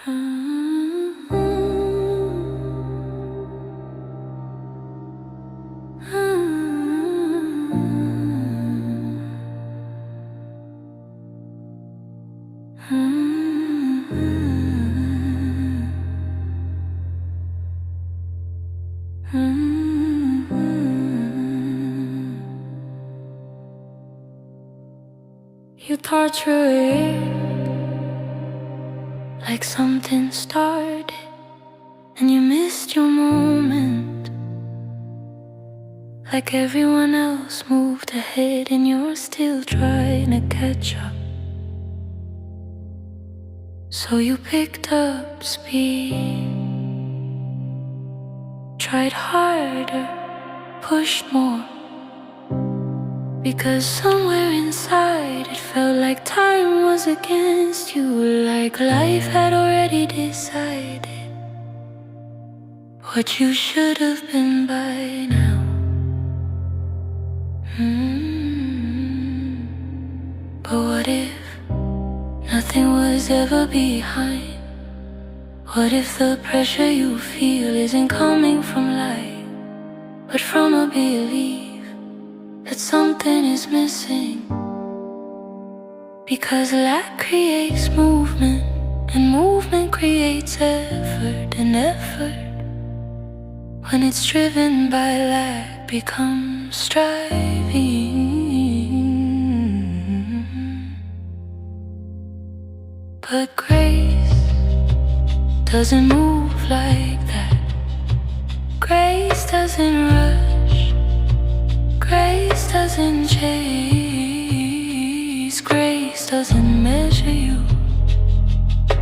You torture it like something started and you missed your moment. Like everyone else moved ahead and you're still trying to catch up. So you picked up speed, tried harder, pushed more, because somewhere inside it felt like time was against you, like life had already decided what you should have been by now. But what if nothing was ever behind? What if the pressure you feel isn't coming from life, but from a belief that something is missing? Because lack creates movement, and movement creates effort, and effort, when it's driven by lack, becomes striving. But grace doesn't move like that. Grace doesn't rush. Grace doesn't chase. Grace doesn't measure you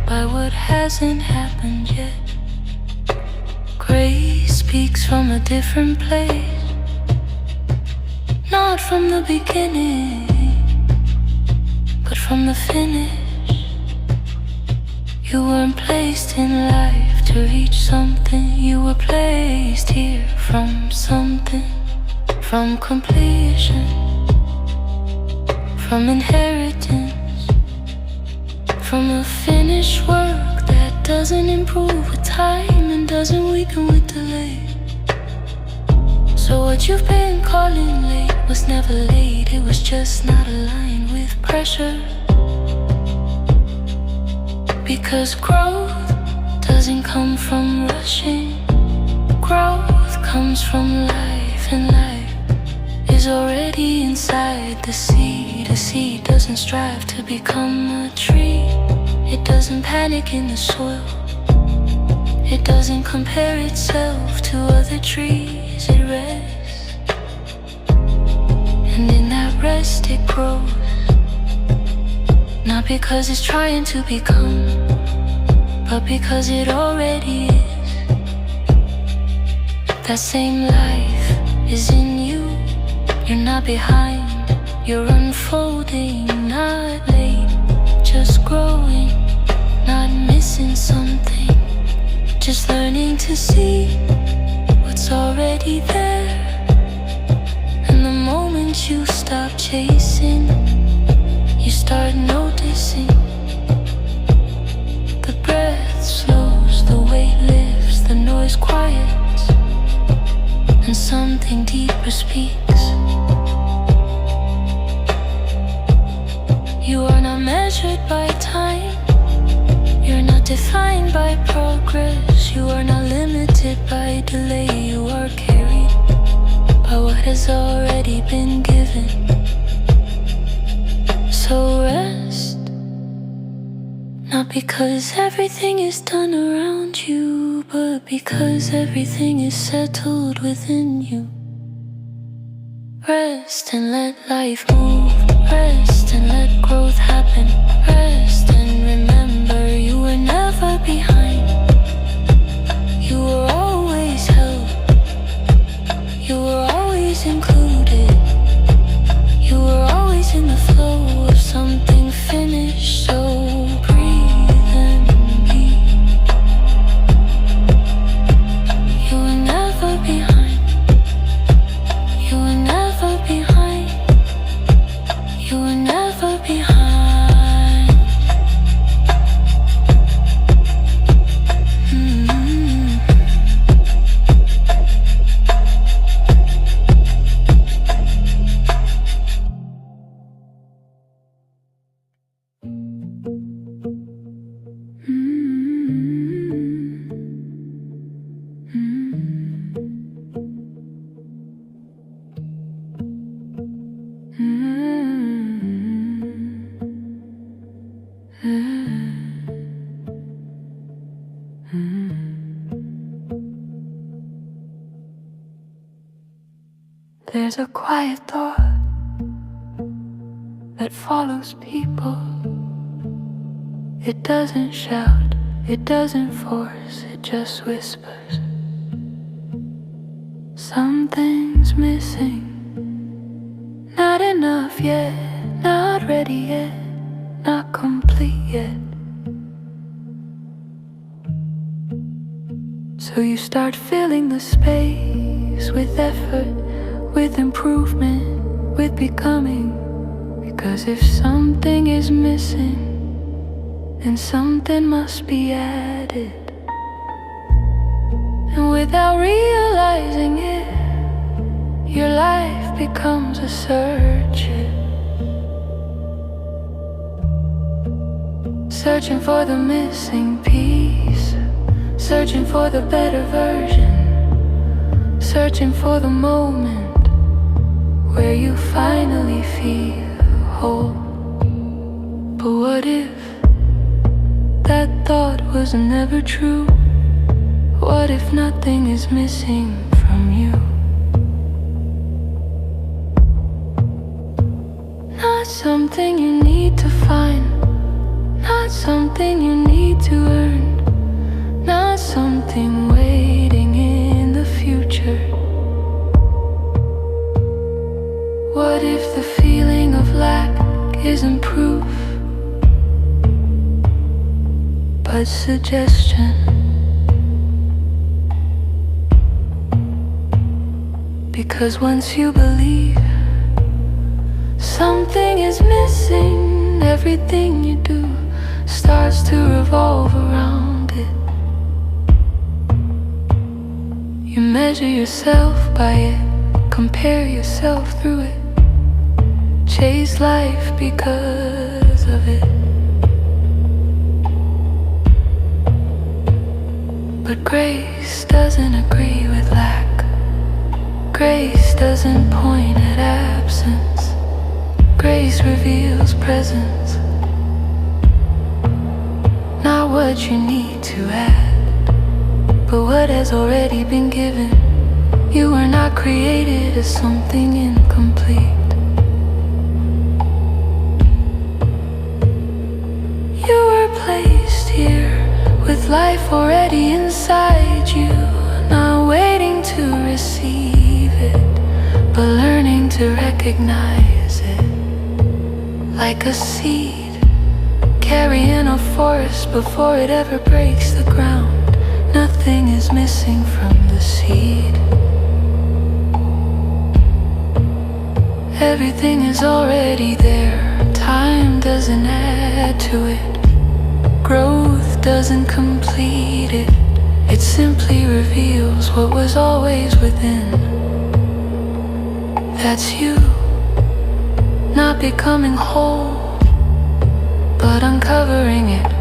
by what hasn't happened yet. Grace speaks from a different place, not from the beginning, but from the finish. You weren't placed in life to reach something. You were placed here from something, from completion, from inheritance, from a finished work that doesn't improve with time and doesn't weaken with delay. So what you've been calling late was never late. It was just not aligned with pressure. Because growth doesn't come from rushing. Growth comes from life, and life is already inside the seed. A seed doesn't strive to become a tree. It doesn't panic in the soil. It doesn't compare itself to other trees. It rests, and in that rest it grows. Not because it's trying to become, but because it already is. That same life is in you. You're not behind, you're unfolding, not late, just growing, not missing something, just learning to see what's already there. And the moment you stop chasing, you start noticing. The breath slows, the weight lifts, the noise quiets, and something deeper speaks. You are not measured by time. You're not defined by progress. You are not limited by delay. You are carried by what has already been given. So rest, not because everything is done around you, but because everything is settled within you. Rest and let life move. Rest and let growth happen. Rest and remember you were never behind. You were always held. You were always included. You were always in the flow of something finished. So breathe and be. You were never behind. You were never behind. You were never behind. There's a quiet thought that follows people. It doesn't shout, it doesn't force, it just whispers. Something's missing, not enough yet, not ready yet, not complete yet. So you start filling the space with effort, with improvement, with becoming. Because if something is missing, then something must be added. And without realizing it, your life becomes a search. Searching for the missing piece, searching for the better version, searching for the moment where you finally feel whole. But what if that thought was never true? What if nothing is missing from you? Not something you need to find, not something you need to earn, not something waiting in the future. What if the feeling of lack isn't proof, but suggestion? Because once you believe something is missing, everything you do starts to revolve around it. You measure yourself by it, compare yourself through it, chase life because of it. But grace doesn't agree with lack. Grace doesn't point at absence. Grace reveals presence, not what you need to add, but what has already been given. You were not created as something incomplete. You were placed here with life already inside you, not waiting to receive it, but learning to recognize it. Like a seed carrying a forest before it ever breaks the ground. Nothing is missing from the seed. Everything is already there. Time doesn't add to it. Growth doesn't complete it. It simply reveals what was always within. That's you, not becoming whole, but uncovering it.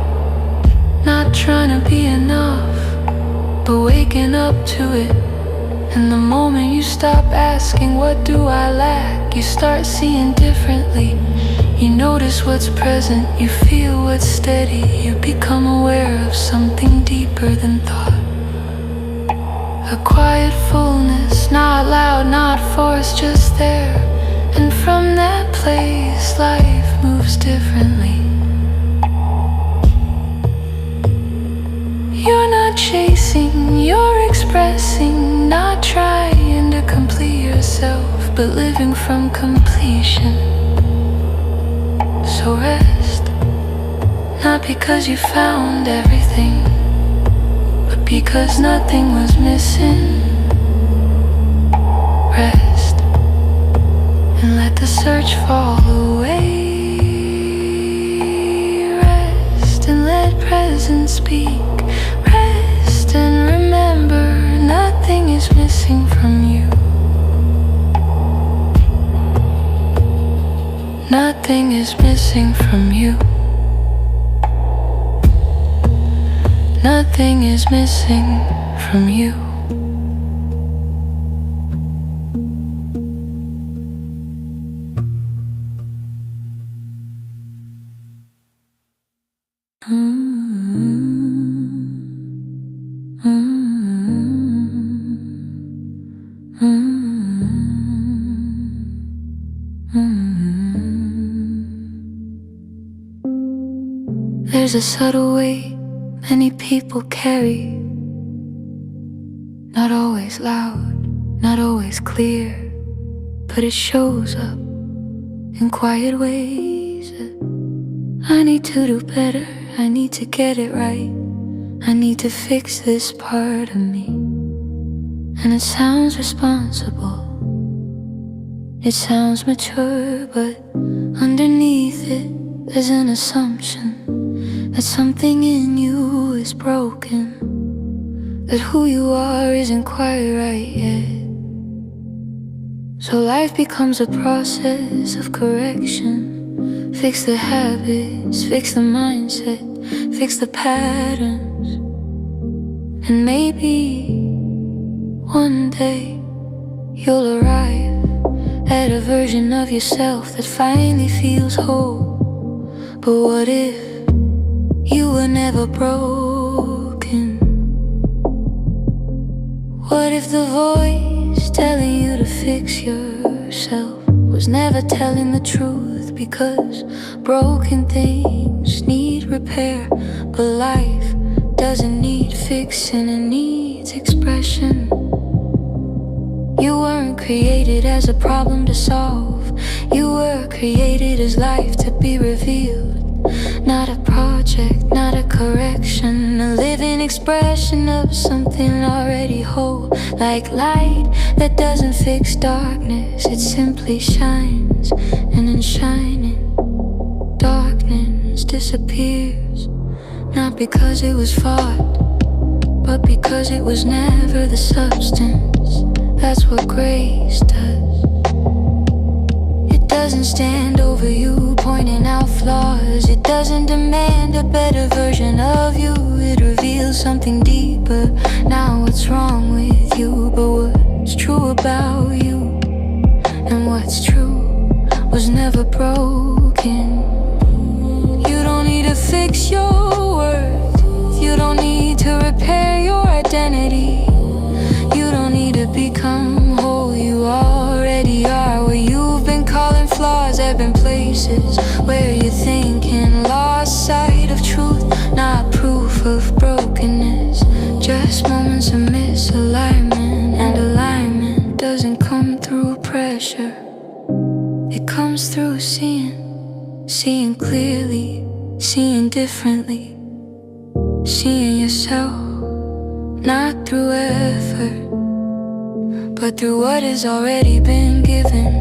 Not trying to be enough, but waking up to it. And the moment you stop asking, what do I lack? You start seeing differently. You notice what's present, you feel what's steady. You become aware of something deeper than thought. A quiet fullness, not loud, not forced, just there. And from that place, life moves differently. You're not chasing, you're expressing, not trying to complete yourself, but living from completion. So rest, not because you found everything, but because nothing was missing. Rest, and let the search fall away. Rest, and let presence speak. Rest, and remember, nothing is missing from you. Nothing is missing from you. Nothing is missing from you. There's a subtle weight many people carry, not always loud, not always clear, but it shows up in quiet ways. I need to do better, I need to get it right, I need to fix this part of me. And it sounds responsible, it sounds mature, but underneath it there's an assumption that something in you is broken, that who you are isn't quite right yet. So life becomes a process of correction. Fix the habits, fix the mindset, fix the patterns. And maybe one day you'll arrive at a version of yourself that finally feels whole. But what if you were never broken? What if the voice telling you to fix yourself was never telling the truth? Because broken things need repair, but life doesn't need fixing, it needs expression. You weren't created as a problem to solve, you were created as life to be revealed. Not a project, not a correction, a living expression of something already whole. Like light that doesn't fix darkness, it simply shines. And in shining, darkness disappears. Not because it was fought, but because it was never the substance. That's what grace does. It doesn't stand over you pointing out flaws, it doesn't demand a better version of you. It reveals something deeper. Now what's wrong with you, but what's true about you? And what's true was never broken. You don't need to fix your worth, you don't need to repair your identity, you don't need to become whole, you already are. Where you've been calling flaws, there have been places where you're thinking lost sight of truth, not proof of brokenness, just moments of misalignment. And alignment doesn't come through pressure, it comes through seeing clearly, seeing differently, seeing yourself, not through effort, but through what has already been given.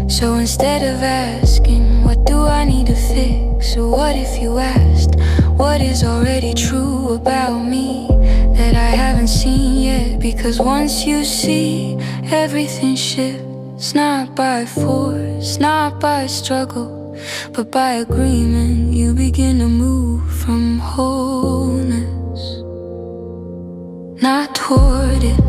So instead of asking, what do I need to fix? Or what if you asked, what is already true about me that I haven't seen yet? Because once you see, everything shifts, not by force, not by struggle, but by agreement. You begin to move from wholeness, not toward it,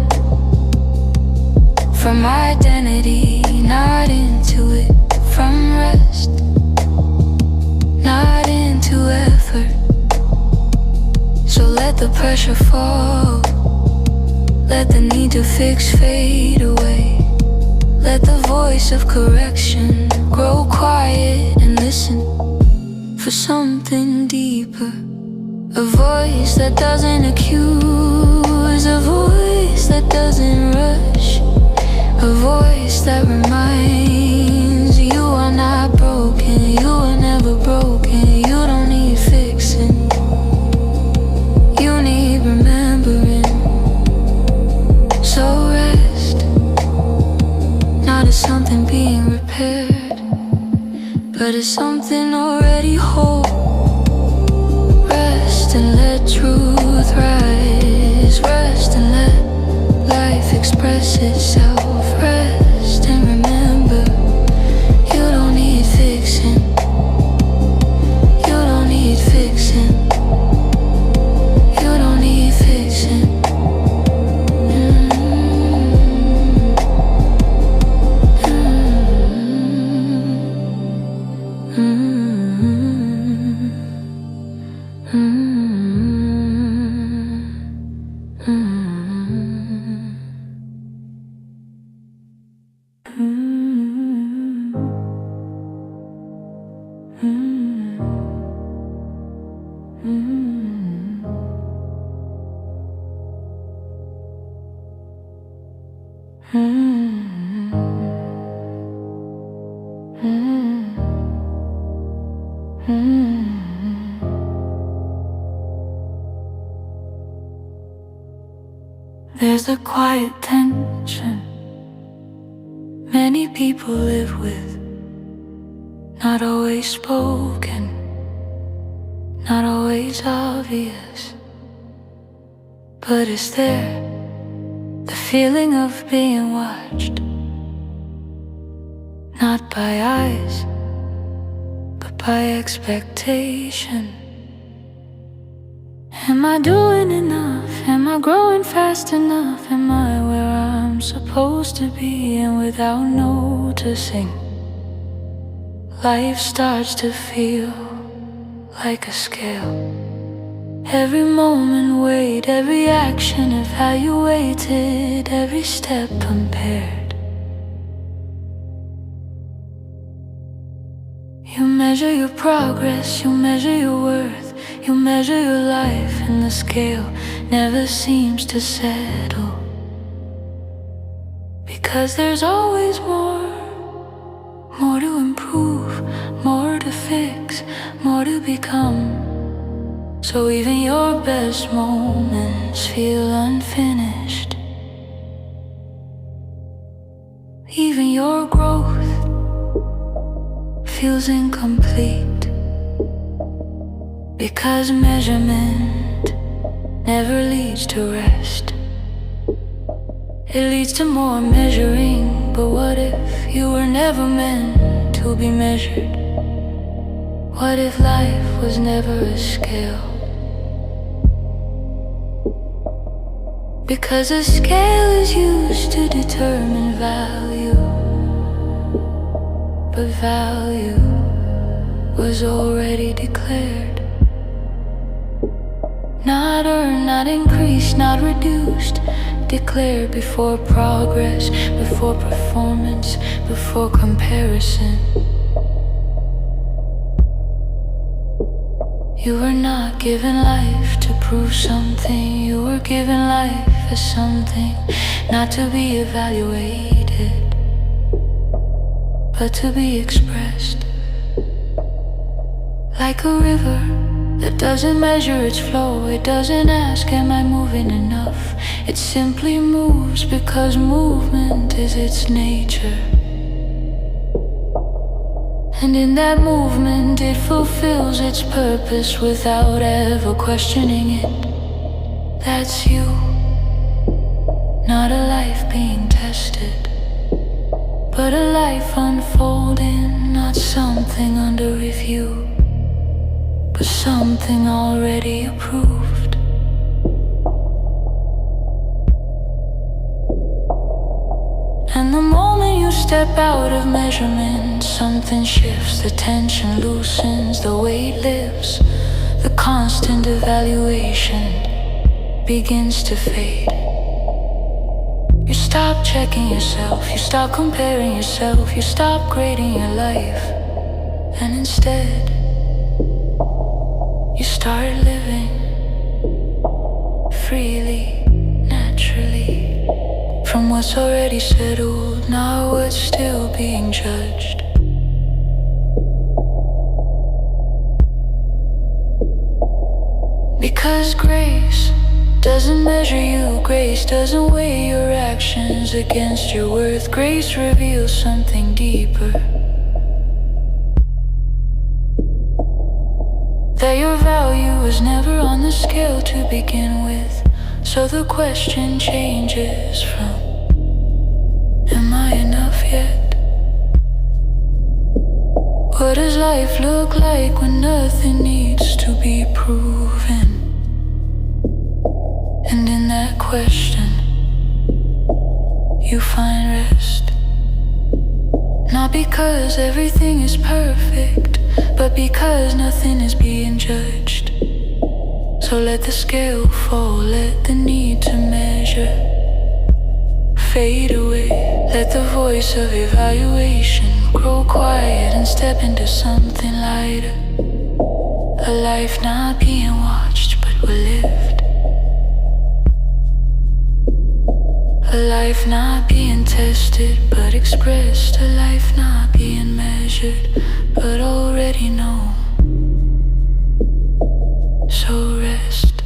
from identity, not into it, from rest, not into effort. So let the pressure fall, let the need to fix fade away, let the voice of correction grow quiet and listen for something deeper. A voice that doesn't accuse, a voice that doesn't rush, a voice that reminds you are not broken, you are never broken, you don't need fixing, you need remembering. So rest, not as something being repaired, but as something already whole. Rest and let truth rise, rest and let life express itself. Rest and remember, you don't need fixing, you don't need fixing, you don't need fixing. Mm-hmm. Mm-hmm. There's a quiet tension many people live with, not always spoken, not always obvious, but it's there, the feeling of being watched, not by eyes, but by expectation. Am I doing enough? Am I growing fast enough? Am I where I'm supposed to be? And without noticing, life starts to feel like a scale. Every moment weighed, every action evaluated, every step compared. You measure your progress, you measure your worth, you measure your life, and the scale never seems to settle. Because there's always more to improve, more to fix, more to become. So even your best moments feel unfinished. Even your growth feels incomplete. Because measurement never leads to rest. It leads to more measuring. But what if you were never meant to be measured? What if life was never a scale? Because a scale is used to determine value, but value was already declared. Not earned, not increased, not reduced. Declared before progress, before performance, before comparison. You were not given life to prove something. You were given life as something not to be evaluated, but to be expressed. Like a river that doesn't measure its flow. It doesn't ask, am I moving enough? It simply moves because movement is its nature. And in that movement it fulfills its purpose without ever questioning it. That's you, not a life being tested, but a life unfolding, not something under review, but something already approved. And the moment you step out of measurement, something shifts, the tension loosens, the weight lifts, the constant evaluation begins to fade. You stop checking yourself, you stop comparing yourself, you stop grading your life, and instead you start living freely, naturally, from what's already settled, not what's still being judged. Because grace doesn't measure you, grace doesn't weigh your actions against your worth. Grace reveals something deeper, that your value was never on the scale to begin with. So the question changes from, am I enough yet? What does life look like when nothing needs to be proven? And in that question, you find rest. Not because everything is perfect, but because nothing is being judged. So let the scale fall, let the need to measure fade away. Let the voice of evaluation grow quiet and step into something lighter. A life not being watched but lived. A life life not being tested, but expressed. A life not being measured, but already know. So rest,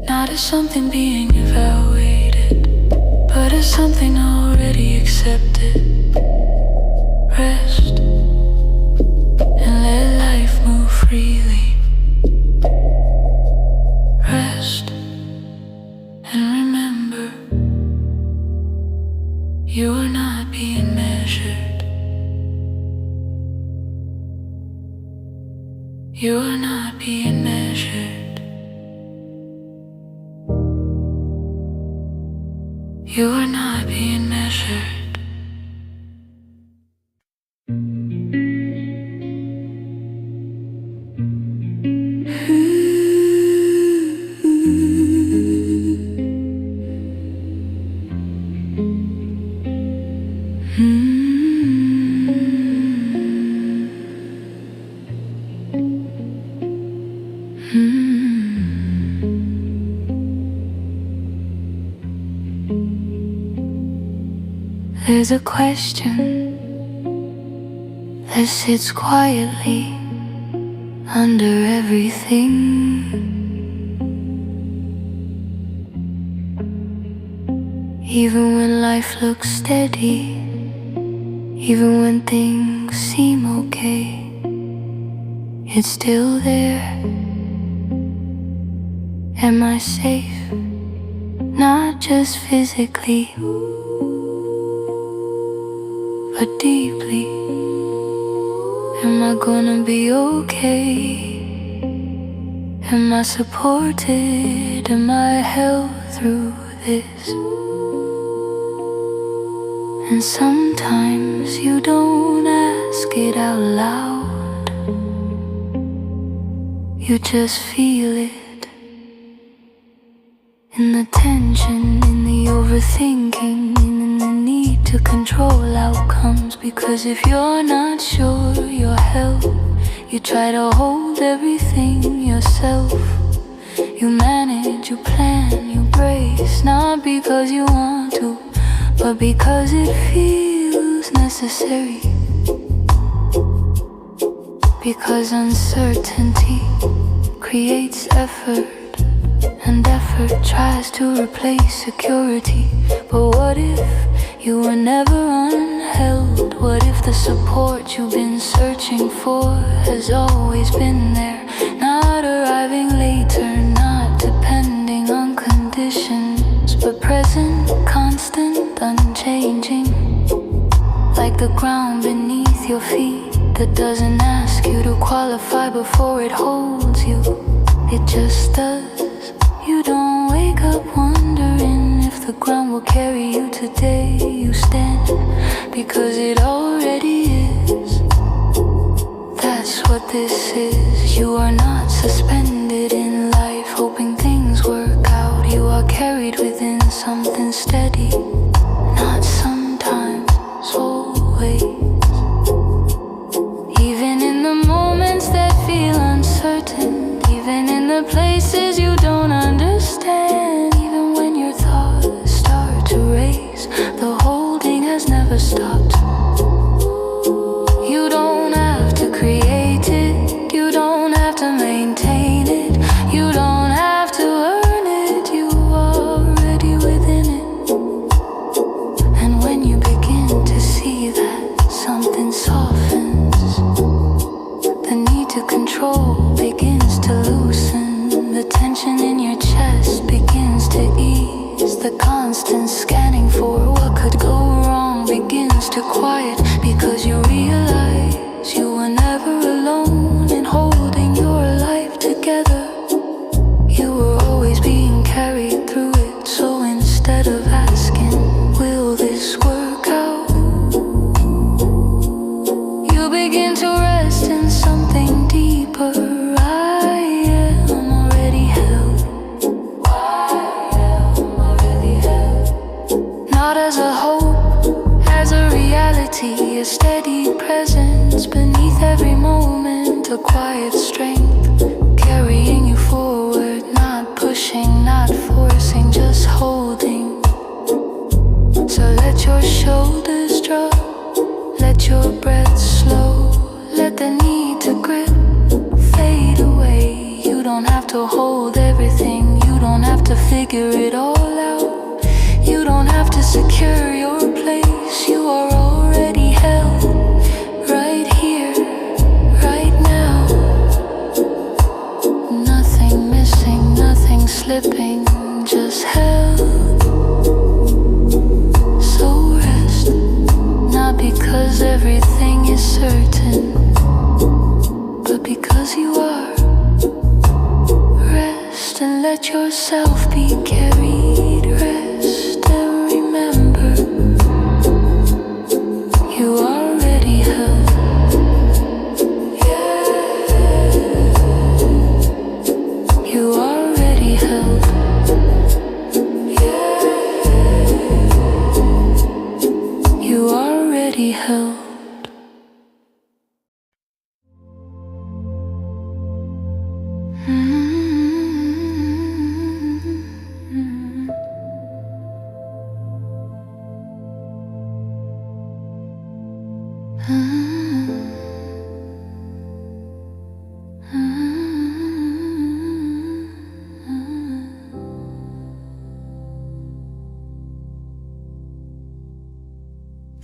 not as something being evaluated, but as something already accepted. Rest, and let life move freely. Rest, and remember, you are not being measured. You are not being measured. You are not being measured. There's a question that sits quietly under everything. Even when life looks steady, even when things seem okay, it's still there. Am I safe? Not just physically, but deeply. Am I gonna be okay? Am I supported? Am I held through this? And sometimes you don't ask it out loud, you just feel it. In the tension, in the overthinking, in the need to control outcomes. Because if you're not sure you're held, you try to hold everything yourself. You manage, you plan, you brace, not because you want to, but because it feels necessary. Because uncertainty creates effort, and effort tries to replace security. But what if you were never unheld? What if the support you've been searching for has always been there? Not arriving later, not depending on conditions, but present, constant, unchanging. Like the ground beneath your feet that doesn't ask you to qualify before it holds you. It just does. You don't wake up wondering if the ground will carry you today. You stand because it already is. That's what this is. You are not suspended in life hoping things work out. You are carried within something steady. Not sometimes, always. Even in the moments that feel uncertain, even in the places you don't understand, even when your thoughts start to race, the holding has never stopped. You don't have to create it, you don't have to maintain it, you don't have to earn it, you are already within it. And when you begin to see that, something softens. The need to control begins to loosen. The tension in your chest begins to ease. The constant scanning for what could go wrong begins to quiet, because you realize you were never alone in holding your life together. You were always being carried through it. So instead of asking, will this work out, you begin to rest in something deeper. Not as a hope, as a reality, a steady presence beneath every moment, a quiet strength carrying you forward, not pushing, not forcing, just holding. shoulders drop. Let your breath slow. Let the need to grip fade away. You don't have to hold everything. You don't have to figure it all out. You don't have to secure your place. You are already held right here, right now. Nothing missing, nothing slipping, just held. So rest, not because everything is certain, but because you are. Rest and let yourself be carried. Rest and remember, you are already held. Yeah. You are already held. Yeah. You are already held.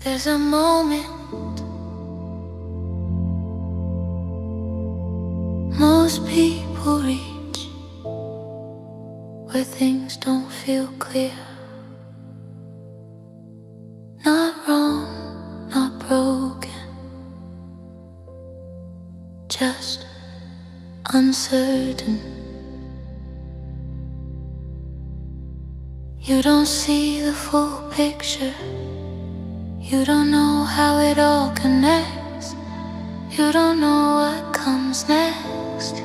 There's a moment most people reach where things don't feel clear. Not wrong, not broken, just uncertain. You don't see the full picture. You don't know how it all connects. You don't know what comes next.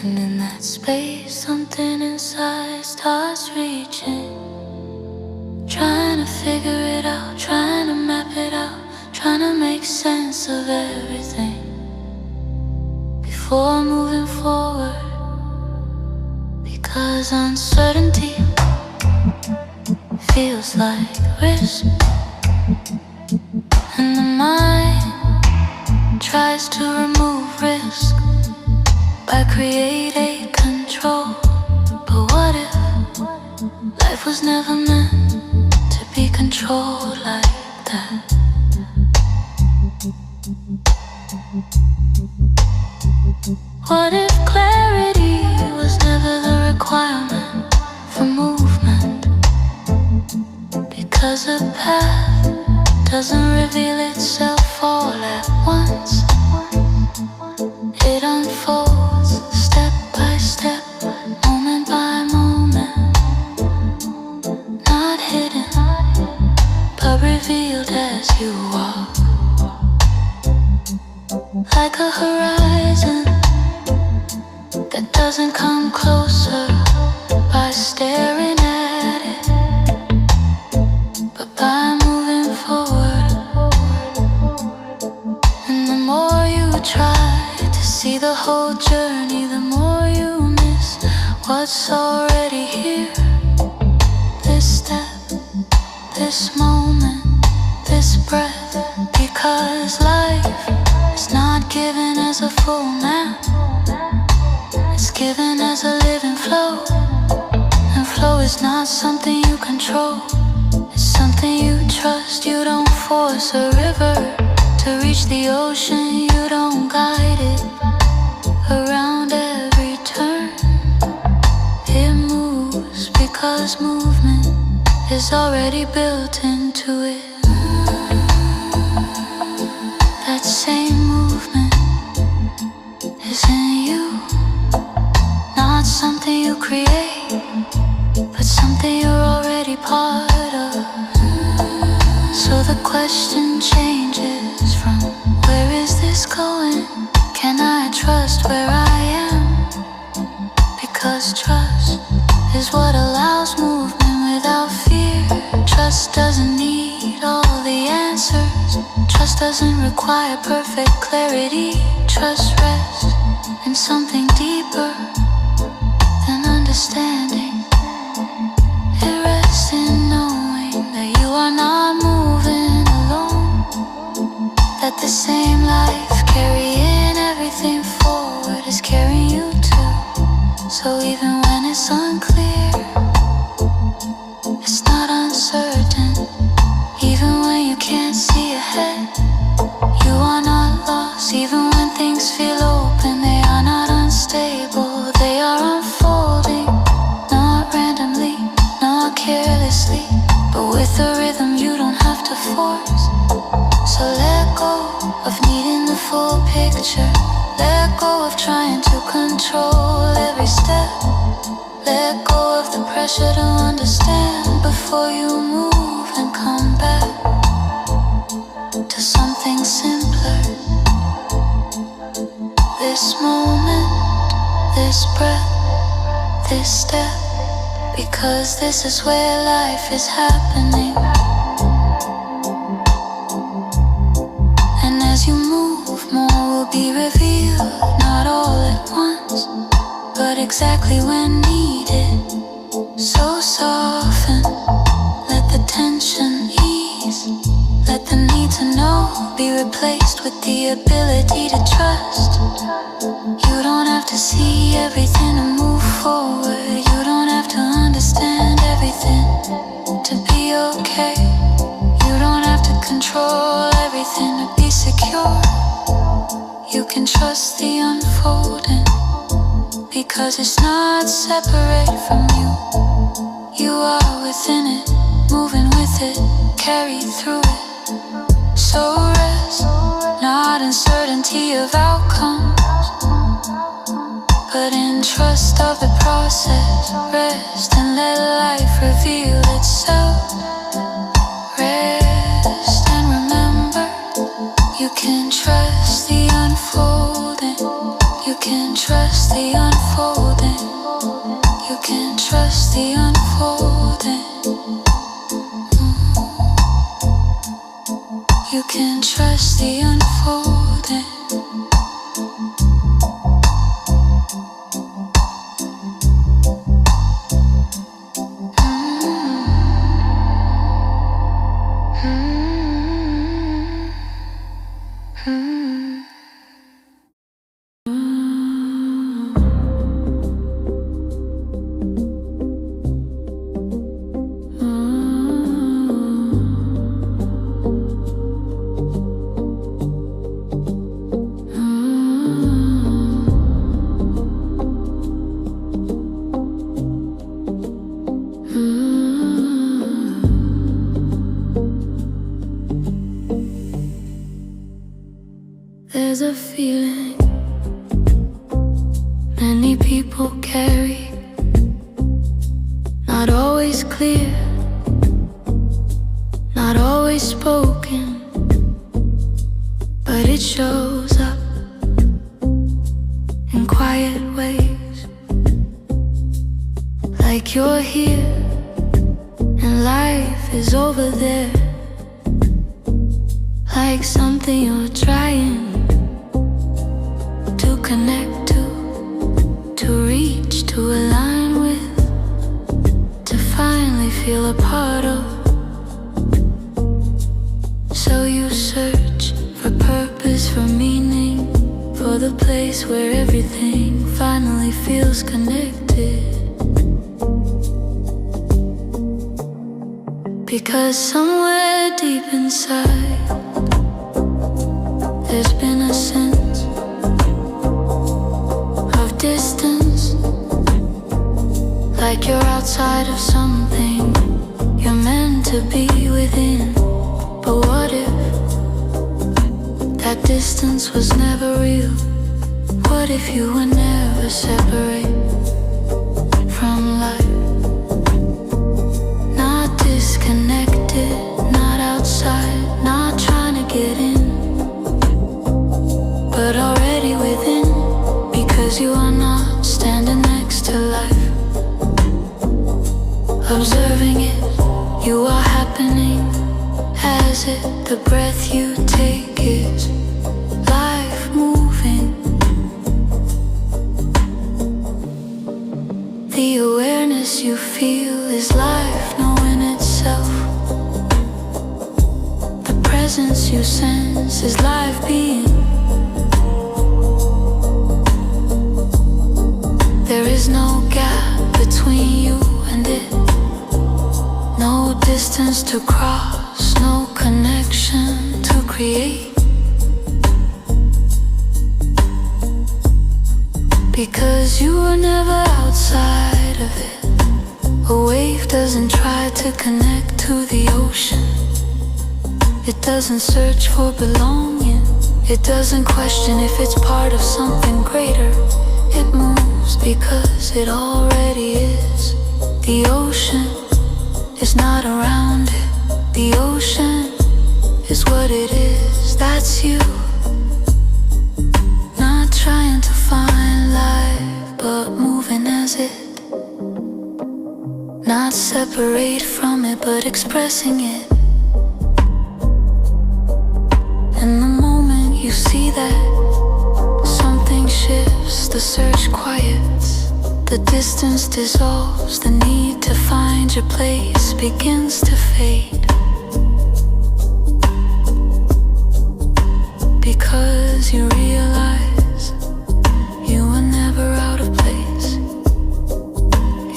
And in that space, something inside starts reaching, trying to figure it out, trying to map it out, trying to make sense of everything before moving forward. Because uncertainty feels like risk, and the mind tries to remove risk by creating control. But what if life was never meant to be controlled like that? What if clarity was never the requirement for movement? Because a path doesn't reveal itself all at once. It unfolds step by step, moment by moment. Not hidden, but revealed as you walk. Like a horizon that doesn't come closer by staring at it, but by moving forward. And the more you try to see the whole journey, the more you miss what's already here. This step, this moment, this breath. Because life is not given as a full map. It's given as a living flow. And flow is not something you control. It's something you trust. You don't force a river to reach the ocean. You don't guide it around every turn. It moves because movement is already built into it. That same movement is in you. Not something you create, but something you're already part of. So the question changes from where is this going? Can I trust where I am? Because trust is what allows movement without fear. Trust doesn't need all the answers. Trust doesn't require perfect clarity. Trust rests in something deeper than understanding. It rests in knowing that So even when it's unclear, it's not uncertain. Even when you can't see ahead, you are not lost. Even when things feel open, they are not unstable. They are unfolding, not randomly, not carelessly, but with a rhythm you don't have to force. So let go of needing the full picture. Let go of trying to control every step. Let go of the pressure to understand before you move and come back to something simpler. This moment, this breath, this step, because this is where life is happening. And as you move, more will be revealed, not all at once, but exactly when needed. So soften, let the tension ease. Let the need to know be replaced with the ability to trust. You don't have to see everything to move forward. You don't have to understand everything to be okay. You don't have to control everything to be secure. You can trust the unfolding, because it's not separate from you. You are within it, moving with it, carried through it. So rest, not in certainty of outcomes, but in trust of the process. Rest and let life reveal itself. Rest and remember, you can trust the unfolding. You can trust the unfolding. You can trust the unfolding. You can trust the unfolding. There's a feeling many people carry, not always clear, not always spoken, but it shows up in quiet ways. Like you're here and life is over there. Like something you're trying to connect to reach, to align with, to finally feel a part of. So you search for purpose, for meaning, for the place where everything finally feels connected. Because somewhere deep inside, there's been a sense of distance, like you're outside of something you're meant to be within. But what if that distance was never real? What if you were never separate from life? Not disconnected, not outside, not trying to get in, but already within, because you are not standing next to life, observing it. You are happening as it, the breath you take is life moving. The awareness you feel is life knowing itself. The presence you sense is life being. There is no gap between you and it, no distance to cross, no connection to create. Because you were never outside of it. A wave doesn't try to connect to the ocean. It doesn't search for belonging. It doesn't question if it's part of something greater. It moves because it already is. The ocean is not around it. The ocean is what it is. That's you. Not trying to find life, but moving as it. Not separate from it, but expressing it. And the moment you see that, something shifts, the search quiets. The distance dissolves, the need to find your place begins to fade. Because you realize you were never out of place.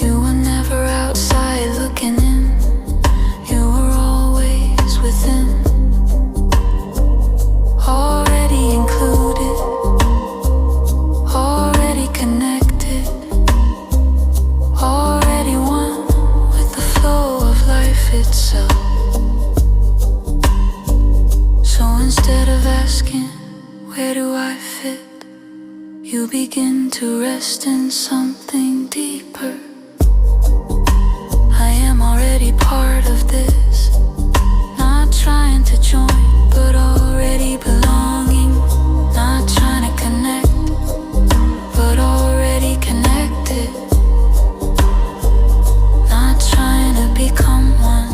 You were never outside looking in. You were always within. Already included, already connected, already one with the flow of life itself. So instead of asking, where do I fit? You begin to rest in something deeper. I am already part of this, not trying to join, but already belonging. Not trying to connect, but already connected. Not trying to become one,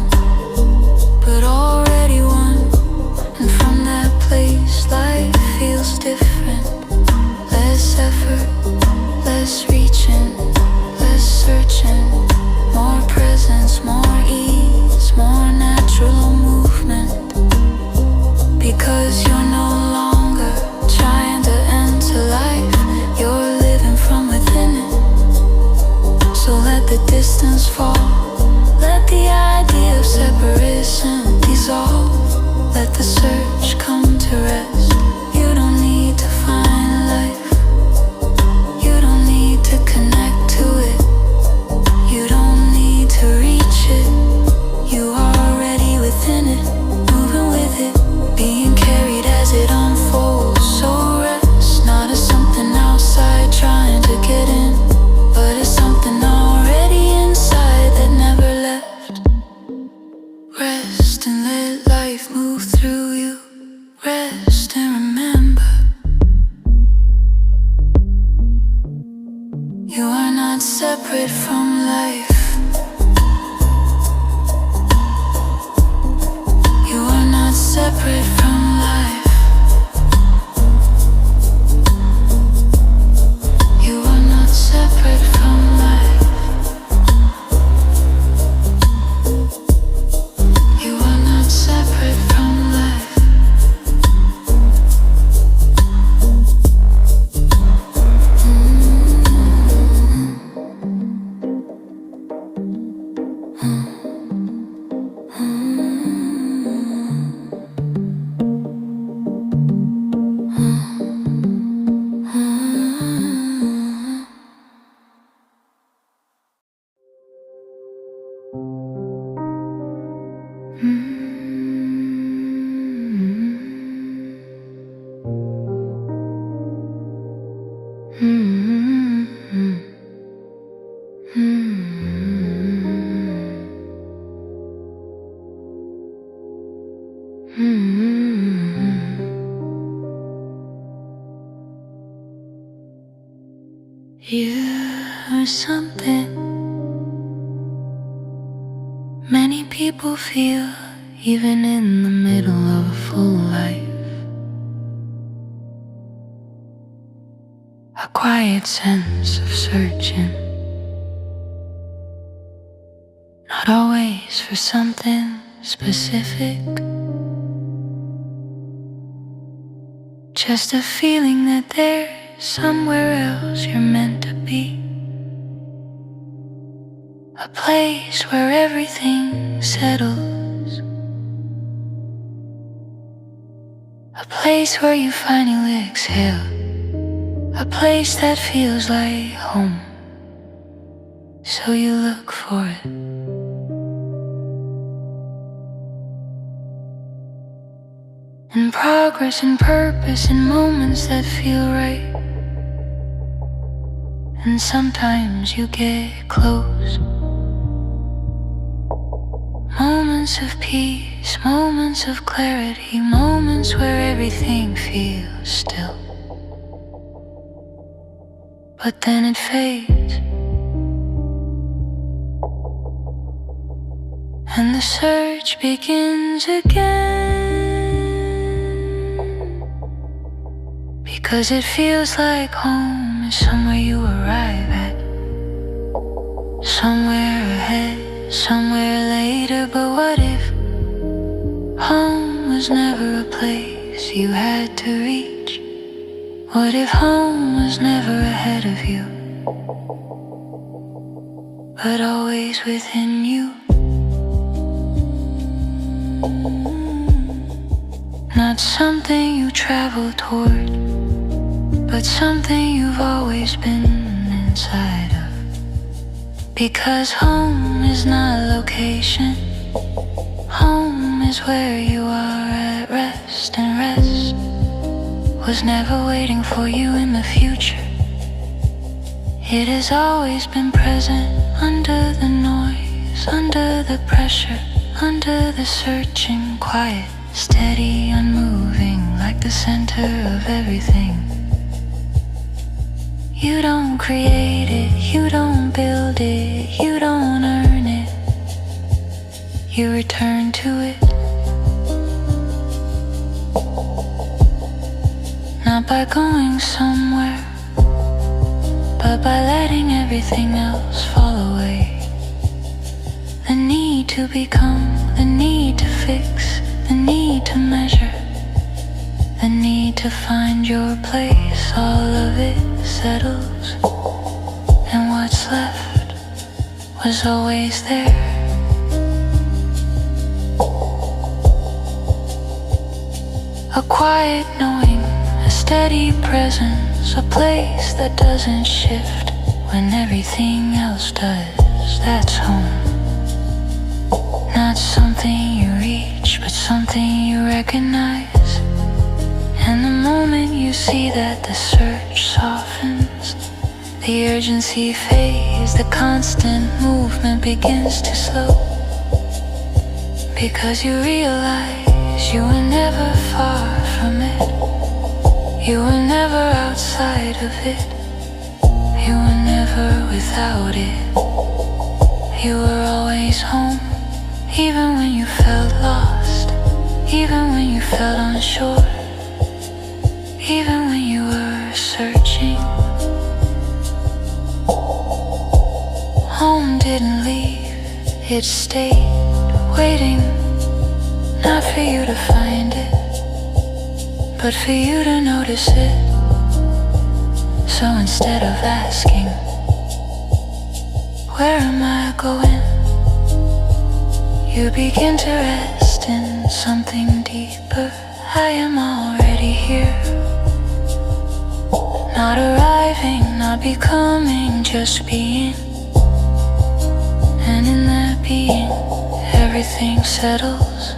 but already one. And from that place, life feels different. Less effort, less reaching, less searching. More presence, more ease, more natural movement. Because you're no longer trying to enter life, you're living from within it. So let the distance fall, let the idea of separation dissolve. Let the search come to rest. You don't need to find life. You don't need to connect to it. You don't need to reach it. You are already within it, moving with it, being carried as it unfolds. So rest, not as something outside trying to get in, but as something already inside that never left. Rest and let life move through you. Rest and remember, you are not separate from life. You are not separate from life. You are not separate from life. You are not separate from life. You are something many people feel, even in the middle of a full life. A quiet sense of searching, not always for something specific, just a feeling that there's somewhere else you're meant to be. a place where everything settles, a place where you finally exhale, a place that feels like home. So you look for it. In progress and purpose, in moments that feel right. And sometimes you get close. Moments of peace, moments of clarity, moments where everything feels still. But then it fades, and the search begins again. Because it feels like home is somewhere you arrive at, somewhere ahead, somewhere later. But what if home was never a place you had to reach? What if home was never ahead of you, but always within you? Not something you travel toward, but something you've always been inside of. Because home is not a location, home is where you are at rest. And rest was never waiting for you in the future. It has always been present under the noise, under the pressure, under the searching quiet, steady, unmoving, like the center of everything. You don't create it, you don't build it, you don't earn it. You return to it. Not by going somewhere, but by letting everything else fall away. The need to become, the need to fix, the need to measure, the need to find your place. All of it settles, and what's left was always there. A quiet knowing, a steady presence, a place that doesn't shift when everything else does. That's home. Not something you reach, but something you recognize. And the moment you see that, the search softens, the urgency fades, the constant movement begins to slow. Because you realize you were never far from it, you were never outside of it, you were never without it. You were always home, even when you felt lost, even when you felt unsure, even when you were searching. Home didn't leave, it stayed, waiting, not for you to find it, but for you to notice it. So instead of asking, where am I going? You begin to rest in something deeper. I am already here. Not arriving, not becoming, just being. And in that being, everything settles.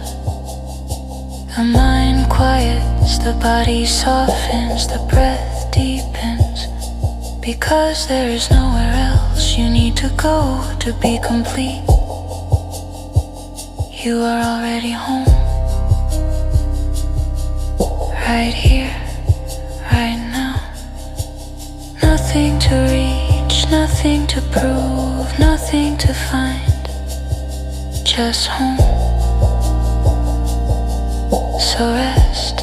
The mind quiets, the body softens, the breath deepens. Because there is nowhere else you need to go to be complete. You are already home, right here, right now. Nothing to reach, nothing to prove, nothing to find, just home. So rest,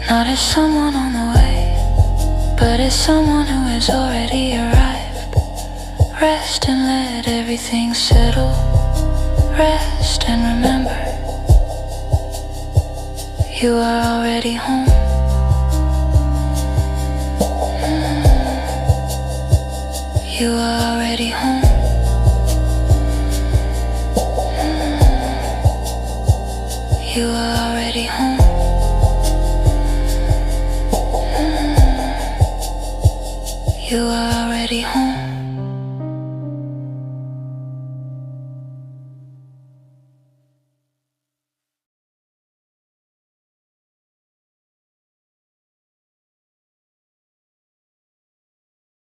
not as someone on the way, but as someone who has already arrived. Rest and let everything settle. Rest and remember, you are already home. You are already home. You are already home. You are already home.